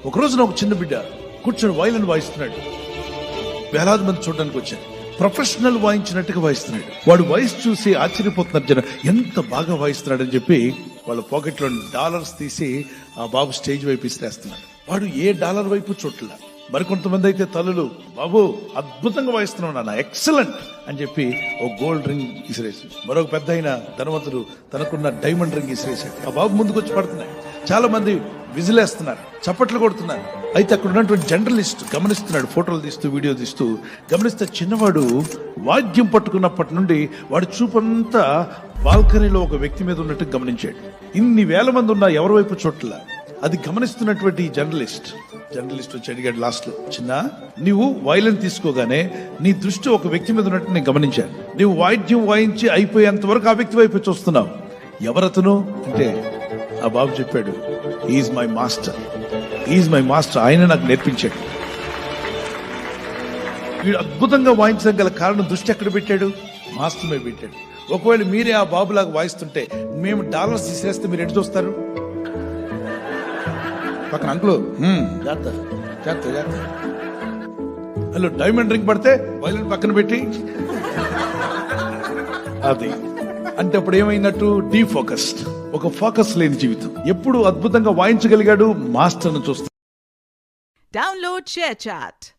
ఒక రోజున ఒక చిన్న బిడ్డ కూర్చొని వైలిన్ వాయిస్తున్నాడు. వేలాది మంది చూడడానికి వచ్చారు. ప్రొఫెషనల్ వాయించినట్టుగా వాయిస్తున్నాడు. వాడు వాయిస్ చూసి ఆశ్చర్యపోతున్నారు జనం, ఎంత బాగా వాయిస్తున్నాడు అని చెప్పి వాళ్ళ పాకెట్లో డాలర్స్ తీసి ఆ బాబు స్టేజ్ వైపు ఇస్తేస్తున్నాడు. వాడు ఏ డాలర్ వైపు చూడలే. మరికొంతమంది అయితే తల్లులు, బాబు అద్భుతంగా వాయిస్తున్నావు నాన్న, ఎక్సలెంట్ అని చెప్పి ఓ గోల్డ్ రింగ్ ఇసిరేసి, మరొక పెద్ద అయిన ధనవంతుడు తనకున్న డైమండ్ రింగ్ ఇసిరేసాడు. ఆ బాబు ముందుకు వచ్చి పడుతున్నాయి. చాలా మంది విజిలేస్తున్నారు, చప్పట్లు కొడుతున్నారు. అయితే అక్కడ ఉన్నటువంటి జర్నలిస్ట్ గమనిస్తున్నాడు, ఫోటోలు తీస్తూ వీడియో తీస్తూ గమనిస్తే చిన్నవాడు వాద్యం పట్టుకున్నప్పటి నుండి వాడి చూపంతా బాల్కనీలో ఒక వ్యక్తి మీద ఉన్నట్టు గమనించాడు. ఇన్ని వేల మంది ఉన్నా ఎవరి వైపు చోట్ల అది గమనిస్తున్నటువంటి జర్నలిస్ట్ వచ్చి అడిగాడు లాస్ట్ లో, చిన్న నీవు వైలెన్ తీసుకోగానే నీ దృష్టి ఒక వ్యక్తి మీద ఉన్నట్టు నేను గమనించాను. నీవు వాయిద్యం వాయించి అయిపోయేంత వరకు ఆ వ్యక్తి వైపు చూస్తున్నావు, ఎవరతను అంటే ఆ బాబు చెప్పాడు, ఈజ్ మై మాస్టర్, ఆయన నాకు నేర్పించాడు. వీడు అద్భుతంగా వాయించడం గల కారణం దృష్టి ఎక్కడ పెట్టాడు? మాస్టర్ మీద పెట్టాడు. ఒకవేళ మీరే ఆ బాబులాగా వాయిస్తుంటే మేము డాలర్స్ తీసేస్తే మీరు ఎటు చూస్తారు? పక్కన అంకులు హలో డైమండ్ రింగ్ పడితే వైలెన్ పక్కన పెట్టి అది అంటే అప్పుడు ఏమైనట్టు? డీఫోకస్డ్, ఒక ఫోకస్ లేని జీవితం. ఎప్పుడు అద్భుతంగా వాయించగలిగాడు? మాస్టర్ను చూస్తాడు. Download ShareChat.